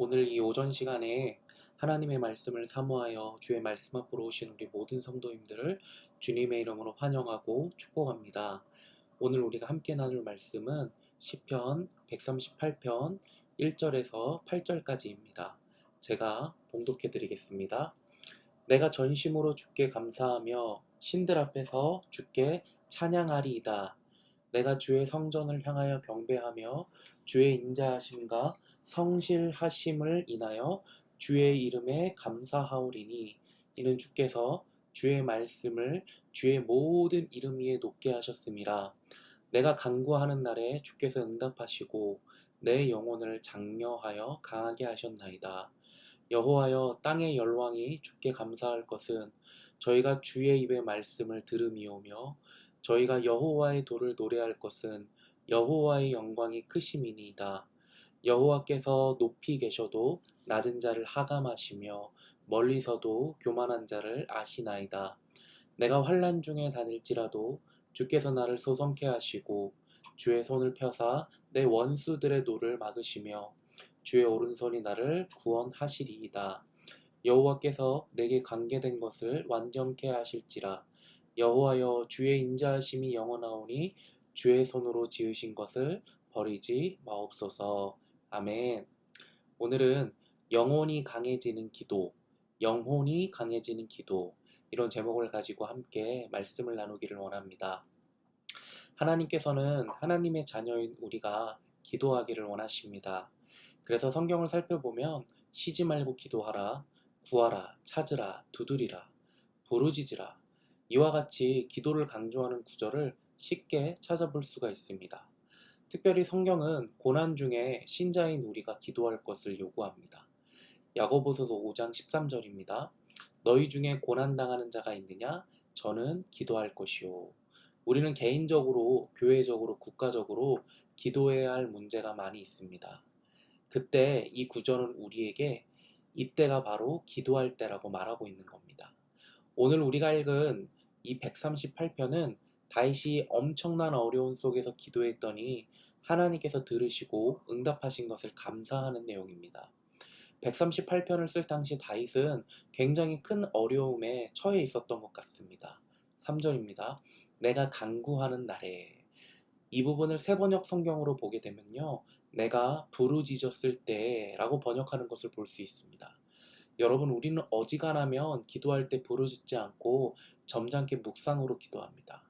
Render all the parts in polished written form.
오늘 이 오전 시간에 하나님의 말씀을 사모하여 주의 말씀 앞으로 오신 우리 모든 성도님들을 주님의 이름으로 환영하고 축복합니다. 오늘 우리가 함께 나눌 말씀은 시편 138편 1절에서 8절까지입니다. 제가 봉독해 드리겠습니다. 내가 전심으로 주께 감사하며 신들 앞에서 주께 찬양하리이다. 내가 주의 성전을 향하여 경배하며 주의 인자하심과 성실하심을 인하여 주의 이름에 감사하오리니 이는 주께서 주의 말씀을 주의 모든 이름 위에 높게 하셨음이라. 내가 간구하는 날에 주께서 응답하시고 내 영혼을 장려하여 강하게 하셨나이다. 여호와여, 땅의 열왕이 주께 감사할 것은 저희가 주의 입의 말씀을 들음이오며 저희가 여호와의 도를 노래할 것은 여호와의 영광이 크심이니이다. 여호와께서 높이 계셔도 낮은 자를 하감하시며 멀리서도 교만한 자를 아시나이다. 내가 환난 중에 다닐지라도 주께서 나를 소성케 하시고 주의 손을 펴사 내 원수들의 노를 막으시며 주의 오른손이 나를 구원하시리이다. 여호와께서 내게 관계된 것을 완전케 하실지라. 여호와여, 주의 인자하심이 영원하오니 주의 손으로 지으신 것을 버리지 마옵소서. 아멘. 오늘은 영혼이 강해지는 기도, 영혼이 강해지는 기도, 이런 제목을 가지고 함께 말씀을 나누기를 원합니다. 하나님께서는 하나님의 자녀인 우리가 기도하기를 원하십니다. 그래서 성경을 살펴보면 쉬지 말고 기도하라, 구하라, 찾으라, 두드리라, 부르짖으라, 이와 같이 기도를 강조하는 구절을 쉽게 찾아볼 수가 있습니다. 특별히 성경은 고난 중에 신자인 우리가 기도할 것을 요구합니다. 야고보서서 5장 13절입니다. 너희 중에 고난당하는 자가 있느냐? 저는 기도할 것이요. 우리는 개인적으로, 교회적으로, 국가적으로 기도해야 할 문제가 많이 있습니다. 그때 이 구절은 우리에게 이때가 바로 기도할 때라고 말하고 있는 겁니다. 오늘 우리가 읽은 이 138편은 다윗이 엄청난 어려움 속에서 기도했더니 하나님께서 들으시고 응답하신 것을 감사하는 내용입니다. 138편을 쓸 당시 다윗은 굉장히 큰 어려움에 처해 있었던 것 같습니다. 3절입니다. 내가 간구하는 날에, 이 부분을 새번역 성경으로 보게 되면요, 내가 부르짖었을 때 라고 번역하는 것을 볼 수 있습니다. 여러분, 우리는 어지간하면 기도할 때 부르짖지 않고 점잖게 묵상으로 기도합니다.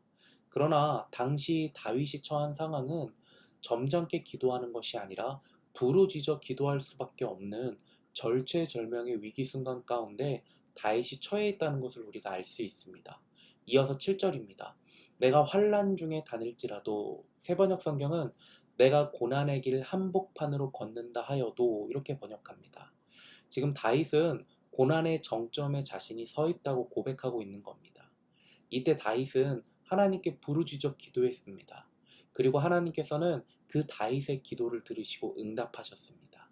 그러나 당시 다윗이 처한 상황은 점잖게 기도하는 것이 아니라 부르짖어 기도할 수밖에 없는 절체절명의 위기 순간 가운데 다윗이 처해 있다는 것을 우리가 알 수 있습니다. 이어서 7절입니다. 내가 환난 중에 다닐지라도, 새번역 성경은 내가 고난의 길 한복판으로 걷는다 하여도 이렇게 번역합니다. 지금 다윗은 고난의 정점에 자신이 서 있다고 고백하고 있는 겁니다. 이때 다윗은 하나님께 부르짖어 기도했습니다. 그리고 하나님께서는 그 다윗의 기도를 들으시고 응답하셨습니다.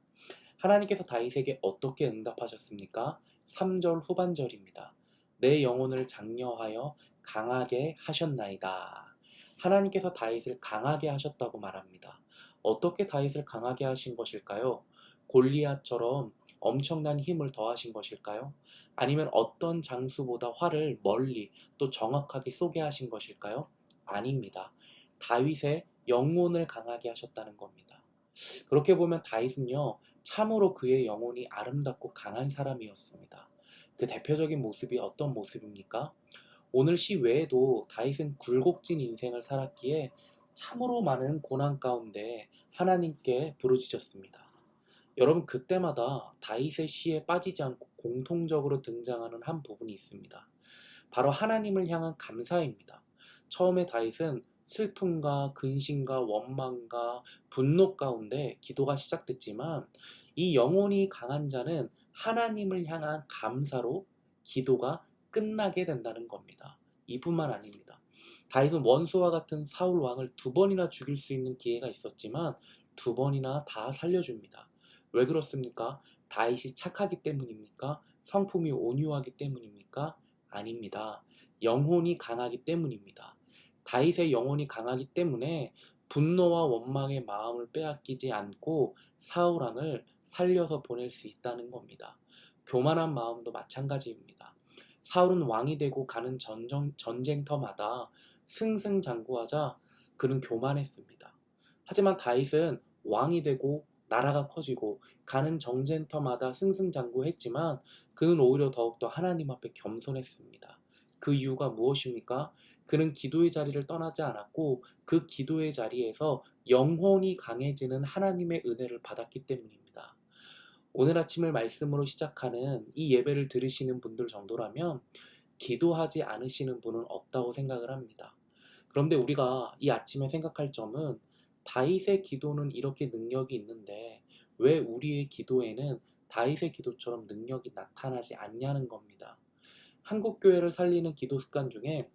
하나님께서 다윗에게 어떻게 응답하셨습니까? 3절 후반절입니다. 내 영혼을 장려하여 강하게 하셨나이다. 하나님께서 다윗을 강하게 하셨다고 말합니다. 어떻게 다윗을 강하게 하신 것일까요? 골리앗처럼 엄청난 힘을 더하신 것일까요? 아니면 어떤 장수보다 활을 멀리 또 정확하게 쏘게 하신 것일까요? 아닙니다. 다윗의 영혼을 강하게 하셨다는 겁니다. 그렇게 보면 다윗은요, 참으로 그의 영혼이 아름답고 강한 사람이었습니다. 그 대표적인 모습이 어떤 모습입니까? 오늘 시 외에도 다윗은 굴곡진 인생을 살았기에 참으로 많은 고난 가운데 하나님께 부르짖었습니다. 여러분, 그때마다 다윗의 시에 빠지지 않고 공통적으로 등장하는 한 부분이 있습니다. 바로 하나님을 향한 감사입니다. 처음에 다윗은 슬픔과 근심과 원망과 분노 가운데 기도가 시작됐지만 이 영혼이 강한 자는 하나님을 향한 감사로 기도가 끝나게 된다는 겁니다. 이뿐만 아닙니다. 다윗은 원수와 같은 사울 왕을 2번이나 죽일 수 있는 기회가 있었지만 2번이나 다 살려줍니다. 왜 그렇습니까? 다윗이 착하기 때문입니까? 성품이 온유하기 때문입니까? 아닙니다. 영혼이 강하기 때문입니다. 다윗의 영혼이 강하기 때문에 분노와 원망의 마음을 빼앗기지 않고 사울 왕을 살려서 보낼 수 있다는 겁니다. 교만한 마음도 마찬가지입니다. 사울은 왕이 되고 가는 전쟁터마다 승승장구하자 그는 교만했습니다. 하지만 다윗은 왕이 되고 나라가 커지고 가는 전쟁터마다 승승장구했지만 그는 오히려 더욱더 하나님 앞에 겸손했습니다. 그 이유가 무엇입니까? 그는 기도의 자리를 떠나지 않았고 그 기도의 자리에서 영혼이 강해지는 하나님의 은혜를 받았기 때문입니다. 오늘 아침을 말씀으로 시작하는 이 예배를 들으시는 분들 정도라면 기도하지 않으시는 분은 없다고 생각을 합니다. 그런데 우리가 이 아침에 생각할 점은 다윗의 기도는 이렇게 능력이 있는데 왜 우리의 기도에는 다윗의 기도처럼 능력이 나타나지 않냐는 겁니다. 한국교회를 살리는 기도 습관 중에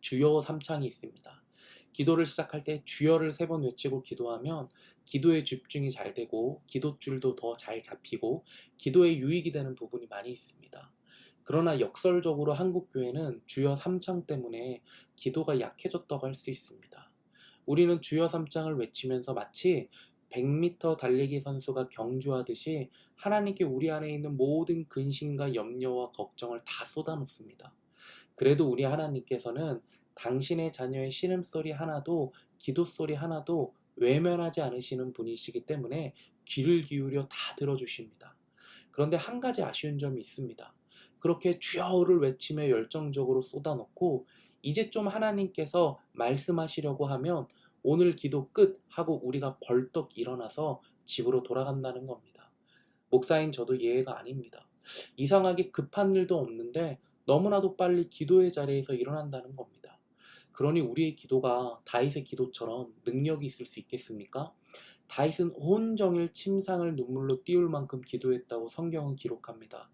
주여 삼창이 있습니다. 기도를 시작할 때 주여를 3번 외치고 기도하면 기도에 집중이 잘 되고 기도줄도 더 잘 잡히고 기도에 유익이 되는 부분이 많이 있습니다. 그러나 역설적으로 한국교회는 주여 삼창 때문에 기도가 약해졌다고 할 수 있습니다. 우리는 주여 삼창을 외치면서 마치 100m 달리기 선수가 경주하듯이 하나님께 우리 안에 있는 모든 근심과 염려와 걱정을 다 쏟아놓습니다. 그래도 우리 하나님께서는 당신의 자녀의 신음소리 하나도 기도소리 하나도 외면하지 않으시는 분이시기 때문에 귀를 기울여 다 들어주십니다. 그런데 한 가지 아쉬운 점이 있습니다. 그렇게 주여를 외치며 열정적으로 쏟아놓고 이제 좀 하나님께서 말씀하시려고 하면 오늘 기도 끝 하고 우리가 벌떡 일어나서 집으로 돌아간다는 겁니다. 목사인 저도 예외가 아닙니다. 이상하게 급한 일도 없는데 너무나도 빨리 기도의 자리에서 일어난다는 겁니다. 그러니 우리의 기도가 다윗의 기도처럼 능력이 있을 수 있겠습니까? 다윗은 온종일 침상을 눈물로 띄울 만큼 기도했다고 성경은 기록합니다.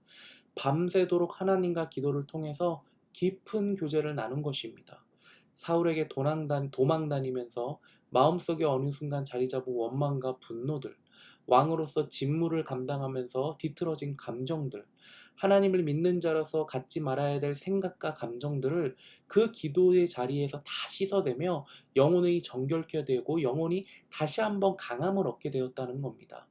밤새도록 하나님과 기도를 통해서 깊은 교제를 나눈 것입니다. 사울에게 도망다니면서 마음속에 어느 순간 자리 잡은 원망과 분노들, 왕으로서 직무를 감당하면서 뒤틀어진 감정들, 하나님을 믿는 자로서 갖지 말아야 될 생각과 감정들을 그 기도의 자리에서 다 씻어내며 영혼이 정결케 되고 영혼이 다시 한번 강함을 얻게 되었다는 겁니다.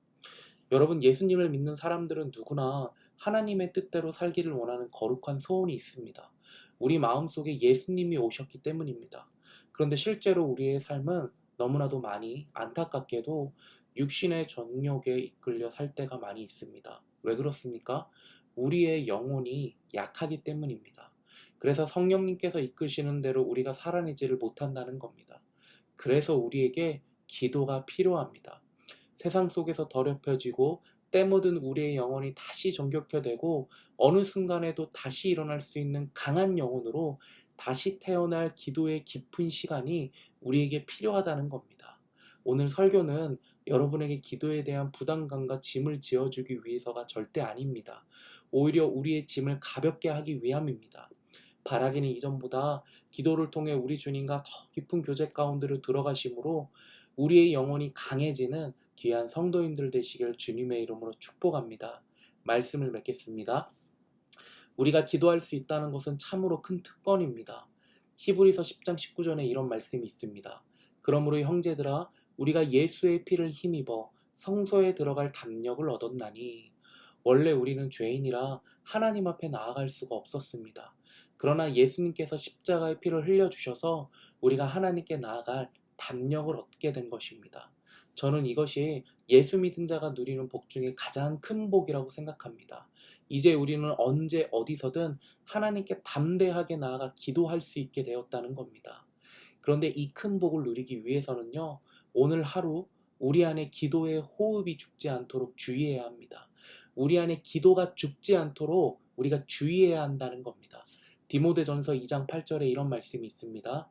여러분, 예수님을 믿는 사람들은 누구나 하나님의 뜻대로 살기를 원하는 거룩한 소원이 있습니다. 우리 마음속에 예수님이 오셨기 때문입니다. 그런데 실제로 우리의 삶은 너무나도 많이 안타깝게도 육신의 정욕에 이끌려 살 때가 많이 있습니다. 왜 그렇습니까? 우리의 영혼이 약하기 때문입니다. 그래서 성령님께서 이끄시는 대로 우리가 살아내지를 못한다는 겁니다. 그래서 우리에게 기도가 필요합니다. 세상 속에서 더럽혀지고 때 묻은 우리의 영혼이 다시 정결케 되고 어느 순간에도 다시 일어날 수 있는 강한 영혼으로 다시 태어날 기도의 깊은 시간이 우리에게 필요하다는 겁니다. 오늘 설교는 여러분에게 기도에 대한 부담감과 짐을 지어주기 위해서가 절대 아닙니다. 오히려 우리의 짐을 가볍게 하기 위함입니다. 바라기는 이전보다 기도를 통해 우리 주님과 더 깊은 교제 가운데로 들어가심으로 우리의 영혼이 강해지는 귀한 성도인들 되시길 주님의 이름으로 축복합니다. 말씀을 맺겠습니다. 우리가 기도할 수 있다는 것은 참으로 큰 특권입니다. 히브리서 10장 19절에 이런 말씀이 있습니다. 그러므로 형제들아 우리가 예수의 피를 힘입어 성소에 들어갈 담력을 얻었나니 원래 우리는 죄인이라 하나님 앞에 나아갈 수가 없었습니다. 그러나 예수님께서 십자가의 피를 흘려주셔서 우리가 하나님께 나아갈 담력을 얻게 된 것입니다. 저는 이것이 예수 믿은 자가 누리는 복 중에 가장 큰 복이라고 생각합니다. 이제 우리는 언제 어디서든 하나님께 담대하게 나아가 기도할 수 있게 되었다는 겁니다. 그런데 이 큰 복을 누리기 위해서는요, 오늘 하루 우리 안에 기도의 호흡이 죽지 않도록 주의해야 합니다. 우리 안에 기도가 죽지 않도록 우리가 주의해야 한다는 겁니다. 디모데전서 2장 8절에 이런 말씀이 있습니다.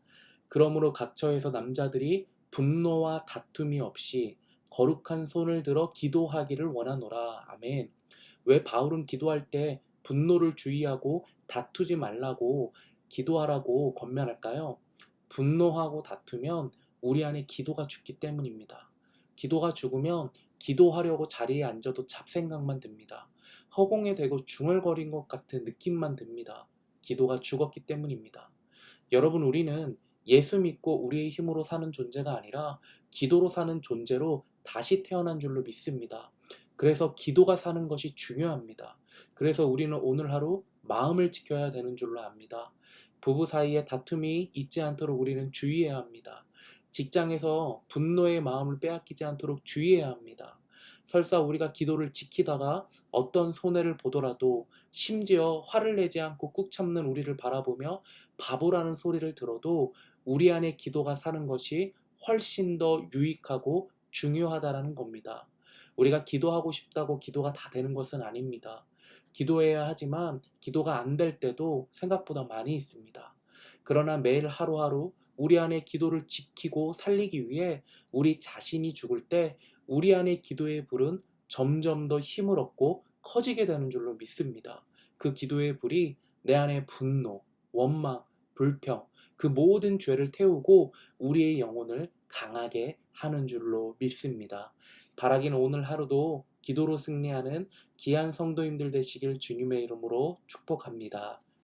그러므로 각처에서 남자들이 분노와 다툼이 없이 거룩한 손을 들어 기도하기를 원하노라. 아멘. 왜 바울은 기도할 때 분노를 주의하고 다투지 말라고 기도하라고 권면할까요? 분노하고 다투면 우리 안에 기도가 죽기 때문입니다. 기도가 죽으면 기도하려고 자리에 앉아도 잡생각만 듭니다. 허공에 대고 중얼거린 것 같은 느낌만 듭니다. 기도가 죽었기 때문입니다. 여러분, 우리는 예수 믿고 우리의 힘으로 사는 존재가 아니라 기도로 사는 존재로 다시 태어난 줄로 믿습니다. 그래서 기도가 사는 것이 중요합니다. 그래서 우리는 오늘 하루 마음을 지켜야 되는 줄로 압니다. 부부 사이에 다툼이 있지 않도록 우리는 주의해야 합니다. 직장에서 분노의 마음을 빼앗기지 않도록 주의해야 합니다. 설사 우리가 기도를 지키다가 어떤 손해를 보더라도 심지어 화를 내지 않고 꾹 참는 우리를 바라보며 바보라는 소리를 들어도 우리 안에 기도가 사는 것이 훨씬 더 유익하고 중요하다라는 겁니다. 우리가 기도하고 싶다고 기도가 다 되는 것은 아닙니다. 기도해야 하지만 기도가 안 될 때도 생각보다 많이 있습니다. 그러나 매일 하루하루 우리 안에 기도를 지키고 살리기 위해 우리 자신이 죽을 때 우리 안에 기도의 불은 점점 더 힘을 얻고 커지게 되는 줄로 믿습니다. 그 기도의 불이 내 안에 분노, 원망, 불평, 그 모든 죄를 태우고 우리의 영혼을 강하게 하는 줄로 믿습니다. 바라기는 오늘 하루도 기도로 승리하는 귀한 성도님들 되시길 주님의 이름으로 축복합니다.